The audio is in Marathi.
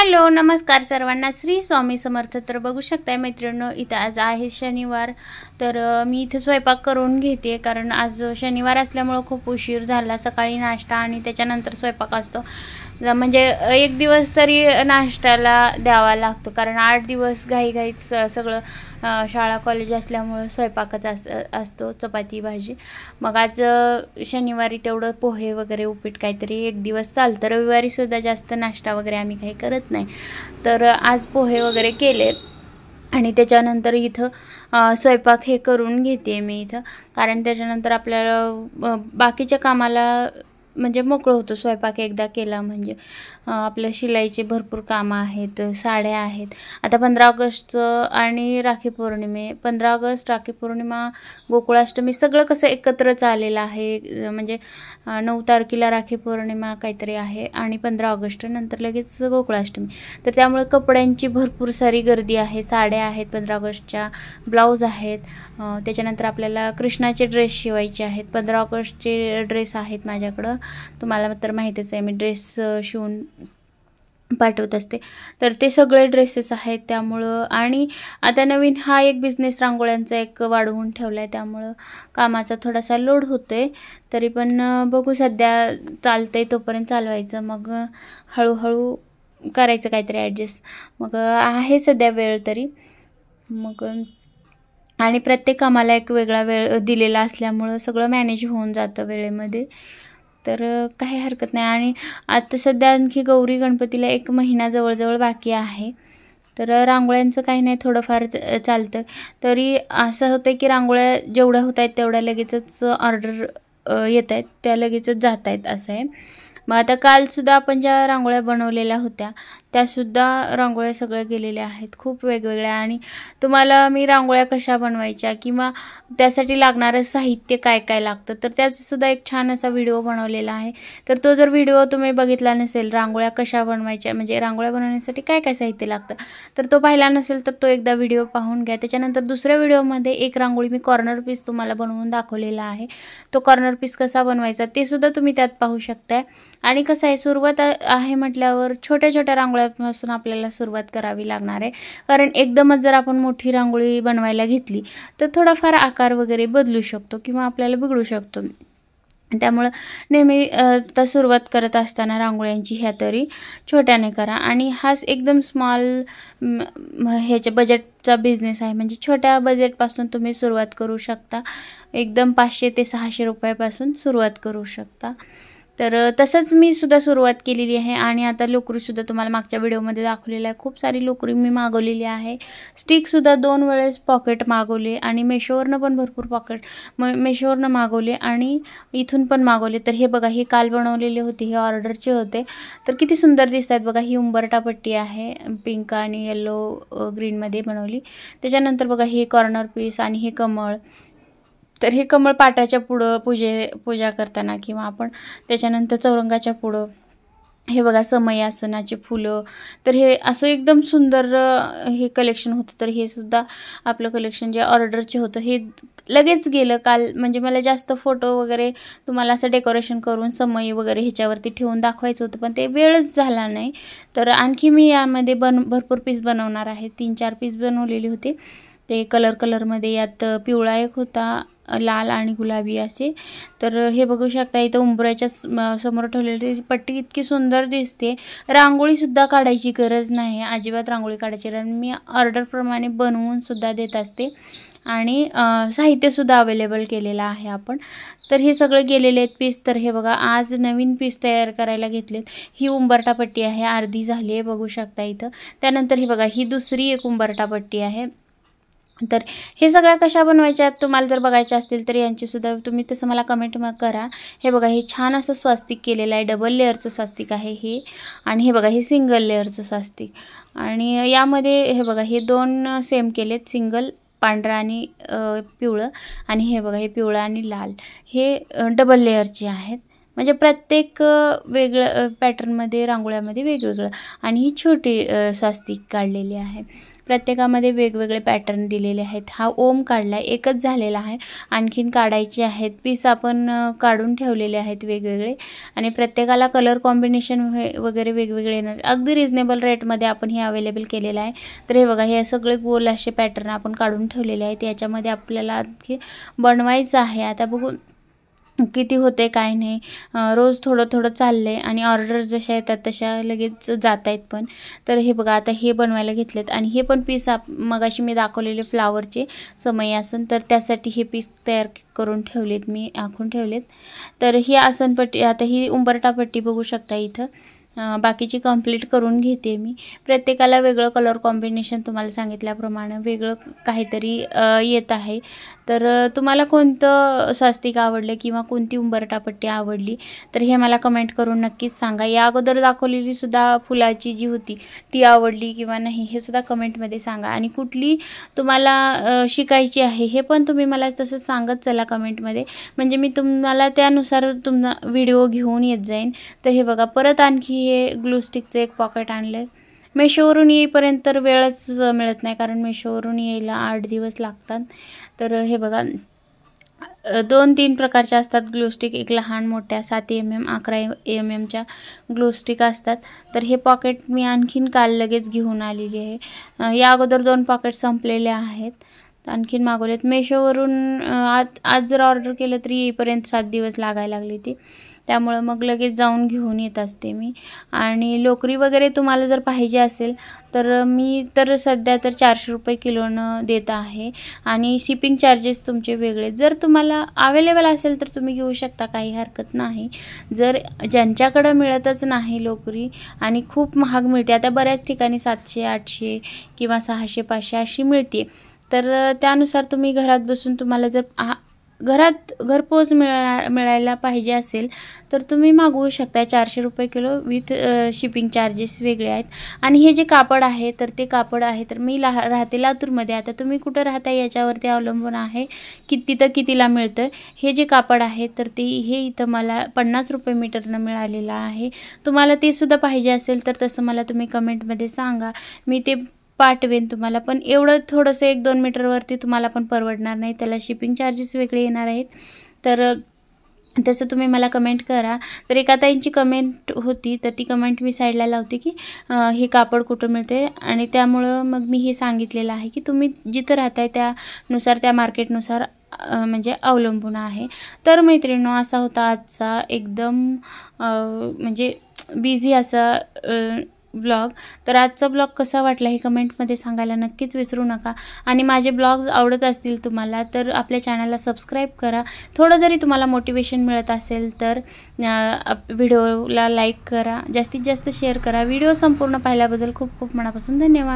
हॅलो नमस्कार सर्वांना, श्री स्वामी समर्थ। तर बघू शकताय मैत्रिणींनो, इथं आज आहे शनिवार। तर मी इथे स्वयंपाक करून घेते, कारण आज शनिवार असल्यामुळे खूप उशीर झाला। सकाळी नाश्ता आणि त्याच्यानंतर स्वयंपाक असतो, म्हणजे एक दिवस तरी नाश्त्याला द्यावा लागतो, कारण 8 दिवस घाईघाईत सगळं शाळा कॉलेज असल्यामुळे स्वयंपाकच असतो, चपाती भाजी। मग आज शनिवारी तेवढं पोहे वगैरे उपीट काहीतरी एक दिवस चालतं। रविवारी सुद्धा जास्त नाश्ता वगैरे आम्ही काही करत नाही, तर आज पोहे वगैरे केले आणि त्याच्यानंतर इथं स्वयंपाक हे करून घेते मी इथं, कारण त्याच्यानंतर आपल्याला बाकीच्या कामाला म्हणजे मोकळं होतं। स्वयंपाक एकदा केला म्हणजे आपल्या शिलाईचे भरपूर कामं आहेत, साड्या आहेत। आता 15 ऑगस्टचं आणि राखी पौर्णिमे, 15 ऑगस्ट, राखी पौर्णिमा, गोकुळाष्टमी सगळं कसं एकत्रच आलेलं आहे। म्हणजे 9 तारखेला राखी पौर्णिमा काहीतरी आहे आणि 15 ऑगस्ट नंतर लगेच गोकुळाष्टमी। तर त्यामुळे कपड्यांची भरपूर सारी गर्दी आहे, साड्या आहेत 15 ऑगस्टच्या, ब्लाऊज आहेत, त्याच्यानंतर आपल्याला कृष्णाचे ड्रेस शिवायचे आहेत। 15 ऑगस्टचे ड्रेस आहेत माझ्याकडं, तुम्हाला तर माहितीच आहे, मी ड्रेस शिवून पाठवत असते। तर ते सगळे ड्रेसेस आहेत त्यामुळं, आणि आता नवीन हा एक बिझनेस रांगोळ्यांचा एक वाढवून ठेवला आहे, त्यामुळं कामाचा थोडासा लोड होतोय। तरी पण बघू, सध्या चालतंय तोपर्यंत चालवायचं, मग हळूहळू करायचं काहीतरी ॲडजस्ट। मग आहे सध्या वेळ तरी, मग आणि प्रत्येक कामाला एक वेगळा वेळ दिलेला असल्यामुळं सगळं मॅनेज होऊन जातं वेळेमध्ये, तर काही हरकत नाही। आणि आता सध्या आणखी गौरी गणपतीला 1 महिना जवळजवळ बाकी आहे, तर रांगोळ्यांचं काही नाही, थोडंफार चालतं। तरी असं होतं की रांगोळ्या जेवढ्या होत आहेत तेवढ्या लगेचच ऑर्डर येत आहेत, त्या लगेचच जात आहेत, असं आहे। मग आता कालसुद्धा आपण ज्या रांगोळ्या बनवलेल्या होत्या त्यासुद्धा रांगोळ्या सगळ्या गेलेल्या आहेत, खूप वेगवेगळ्या। आणि तुम्हाला मी रांगोळ्या कशा बनवायच्या किंवा त्यासाठी लागणारं साहित्य काय काय लागतं, तर त्याचासुद्धा एक छान असा व्हिडिओ बनवलेला आहे। तर तो जर व्हिडिओ तुम्ही बघितला नसेल, रांगोळ्या कशा बनवायच्या, म्हणजे रांगोळ्या बनवण्यासाठी काय काय साहित्य लागतं, तर तो पाहिला नसेल तर तो एकदा व्हिडिओ पाहून घ्या। त्याच्यानंतर दुसऱ्या व्हिडिओमध्ये एक रांगोळी मी कॉर्नर पीस तुम्हाला बनवून दाखवलेला आहे, तो कॉर्नर पीस कसा बनवायचा ते सुद्धा तुम्ही त्यात पाहू शकताय। आणि कसं आहे, सुरुवात आहे म्हटल्यावर छोट्या छोट्या रांगोळ्यापासून आपल्याला सुरुवात करावी लागणार आहे, कारण एकदमच जर आपण मोठी रांगोळी बनवायला घेतली तर थोडाफार आकार वगैरे बदलू शकतो किंवा आपल्याला बिघडू शकतो। त्यामुळं नेहमी तर सुरुवात करत असताना रांगोळ्यांची ह्या तरी छोट्याने करा। आणि हाच एकदम स्मॉल ह्याच्या बजेटचा बिझनेस आहे, म्हणजे छोट्या बजेटपासून तुम्ही सुरुवात करू शकता, एकदम 500 ते 600 रुपयापासून सुरुवात करू शकता। तर तसंच मी सुद्धा सुरुवात केलेली आहे। आणि आता लोकरीसुद्धा तुम्हाला मागच्या व्हिडिओमध्ये दाखवलेलं आहे, खूप सारी लोकरी मी मागवलेली आहे। स्टिकसुद्धा 2 वेळेस पॉकेट मागवले, आणि मेशोवरनं पण भरपूर पॉकेट मेशोवरनं मागवले आणि इथून पण मागवले। तर हे बघा, हे काल बनवलेले होते, हे ऑर्डरचे होते, तर किती सुंदर दिसत आहेत बघा। ही उंबरठा पट्टी आहे, पिंक आणि येलो ग्रीनमध्ये बनवली। त्याच्यानंतर बघा, हे कॉर्नर पीस आणि हे कमळ, तर हे कमळ पाटाच्या पुढं पूजा करताना किंवा आपण त्याच्यानंतर चौरंगाच्या पुढं, हे बघा समयासनाचे फुलं, तर हे असं एकदम सुंदर हे कलेक्शन होतं। तर हे सुद्धा आपलं कलेक्शन जे ऑर्डरचे होतं हे लगेच गेलं काल, म्हणजे मला जास्त फोटो वगैरे तुम्हाला असं डेकोरेशन करून समई वगैरे ह्याच्यावरती ठेवून दाखवायचं होतं, पण ते वेळच झाला नाही। तर आणखी मी यामध्ये भरपूर पीस बनवणार आहे, 3-4 पीस बनवलेले होते, ते कलरमध्ये। यात पिवळा एक होता, लाल आणि गुलाबी असे। तर हे बघू शकता, इथं उंबऱ्याच्या समोर ठेवलेली पट्टी इतकी सुंदर दिसते। रांगोळीसुद्धा काढायची गरज नाही, अजिबात रांगोळी काढायची गरज, मी ऑर्डरप्रमाणे बनवून सुद्धा देत असते, आणि साहित्यसुद्धा अवेलेबल केलेलं आहे आपण। तर हे सगळे गेलेले आहेत पीस। तर हे बघा, आज नवीन पीस तयार करायला घेतलेत। ही उंबरठा पट्टी आहे, अर्धी झाली आहे, बघू शकता इथं। त्यानंतर हे बघा, ही दुसरी एक उंबरठा पट्टी आहे। तर हे सगळ्या कशा बनवायच्या तुम्हाला जर बघायच्या असतील तर यांचीसुद्धा तुम्ही तसं मला कमेंट करा। हे बघा, हे छान असं स्वास्तिक केलेलं आहे, डबल लेअरचं स्वास्तिक आहे हे, आणि हे बघा, हे सिंगल लेअरचं स्वास्तिक। आणि यामध्ये हे बघा, हे 2 सेम केलेत, सिंगल पांढरा आणि पिवळं, आणि हे बघा, हे पिवळं आणि लाल, हे डबल लेअरचे आहेत। म्हणजे प्रत्येक वेगळं पॅटर्नमध्ये रांगोळ्यामध्ये वेगवेगळं, आणि ही छोटी स्वास्तिक काढलेली आहे। प्रत्येकामध्ये वेगवेगळे पॅटर्न दिलेले आहेत. हा ओम काढला, एकच झालेला आहे, आणखीन काढायचे आहेत. पीस आपण काढून ठेवलेले आहेत वेगवेगळे आणि प्रत्येकाला कलर कॉम्बिनेशन वगैरे वेगवेगळे येणार. अगदी रिजनेबल रेटमध्ये आपण हे अवेलेबल केलेलं आहे. तर हे बघा, हे सगळे गोल असे पॅटर्न आपण काढून ठेवलेले आहेत. याच्यामध्ये आपल्याला आणखी बनवायचं आहे. आता बघू किती होते काय नाही. रोज थोडं थोडं चाललं आहे आणि ऑर्डर जशा येतात तशा लगेच जात आहेत पण. तर हे बघा, आता हे बनवायला घेतलेत आणि हे पण पीस मगाशी मी दाखवलेले फ्लावरचे समय आसन, तर त्यासाठी हे पीस तयार करून ठेवलेत, मी आखून ठेवलेत. तर ही आसनपट्टी, आता ही उंबरठापट्टी बघू शकता इथं. बाकीची कंप्लीट करून घेते मी. प्रत्येकाला वेगळं कलर कॉम्बिनेशन तुम्हाला सांगितल्याप्रमाणे वेगळं काहीतरी येत आहे. तर तुम्हाला कोणतं स्वस्तिक आवडलं किंवा कोणती उंबरठापट्टी आवडली तर हे मला कमेंट करून नक्कीच सांगा. या अगोदर दाखवलेली सुद्धा फुलाची जी होती ती आवडली किंवा नाही हे सुद्धा कमेंटमध्ये सांगा. आणि कुठली तुम्हाला शिकायची आहे हे पण तुम्ही मला तसं सांगत चला कमेंटमध्ये, म्हणजे मी तुम्हाला त्यानुसार व्हिडिओ घेऊन येत जाईन. तर हे बघा, परत आणखी हे ग्लू स्टिकचं एक पॉकेट आणलं. मेशोवरून येईपर्यंत तर वेळच मिळत नाही, कारण मेशोवरून यायला 8 दिवस लागतात. तर हे बघा, 2-3 प्रकारचे असतात ग्लू स्टिक, एक लहान मोठ्या 7 mm 11 mm ग्लू स्टिक असतात. तर हे पॉकेट मी आणखीन काल लगेच घेऊन आलेली आहे. या अगोदर 2 पॉकेट संपलेले आहेत, आणखीन मागवलेत मेशोवरून. आज जर ऑर्डर केलं तरी येईपर्यंत 7 दिवस लागायला लागले ती, त्यामुळे मग लगेच जाऊन घेऊन येत असते मी. आणि लोकरी वगैरे तुम्हाला जर पाहिजे असेल तर मी तर सध्या तर 400 रुपये किलोनं देत आहे आणि शिपिंग चार्जेस तुमचे वेगळे. जर तुम्हाला अवेलेबल असेल तर तुम्ही घेऊ शकता, काही हरकत नाही. जर ज्यांच्याकडं मिळतच नाही लोकरी आणि खूप महाग मिळते, आता बऱ्याच ठिकाणी 700-800 किंवा 600-500 अशी मिळते, तर त्यानुसार तुम्ही घरात बसून तुम्हाला जर घरपोच मिळायला पाहिजे असेल तर तुम्ही मागवू शकता. 400 रुपये किलो विथ शिपिंग चार्जेस वेगळे आहेत. आणि हे जे कापड आहे तर ते कापड आहे, तर मी राहते लातूरमध्ये. आता तुम्ही कुठं राहता याच्यावरती अवलंबून आहे की तिथं कितीला मिळतं. हे जे कापड आहे तर ते हे इथं मला 50 रुपये मीटरनं मिळालेलं आहे. तुम्हाला ते सुद्धा पाहिजे असेल तर तसं मला तुम्ही कमेंटमध्ये सांगा, मी ते पाठवेन तुम्हाला. पण एवढं थोडंसं 1-2 मीटरवरती तुम्हाला पण परवडणार नाही, त्याला शिपिंग चार्जेस वेगळे येणार आहेत. तर तसं तुम्ही मला कमेंट करा. तर एका ताईंची कमेंट होती, तर ती कमेंट मी साईडला लावते की हे कापड कुठं मिळते, आणि त्यामुळं मग मी हे सांगितलेलं आहे की तुम्ही जिथं राहताय त्यानुसार, त्या मार्केटनुसार म्हणजे अवलंबून आहे. तर मैत्रिणींनो, असा होता आजचा एकदम म्हणजे बिझी असा ब्लॉग. तर आजचा ब्लॉग कसा वाटला हे कमेंटमध्ये सांगायला नक्कीच विसरू नका. आणि माझे ब्लॉग्स आवडत असतील तुम्हाला तर आपल्या चॅनलला सबस्क्राईब करा. थोडं जरी तुम्हाला मोटिवेशन मिळत असेल तर व्हिडिओला लाईक करा, जास्तीत जास्त शेअर करा. व्हिडिओ संपूर्ण पाहिल्याबद्दल खूप खूप मनापासून धन्यवाद.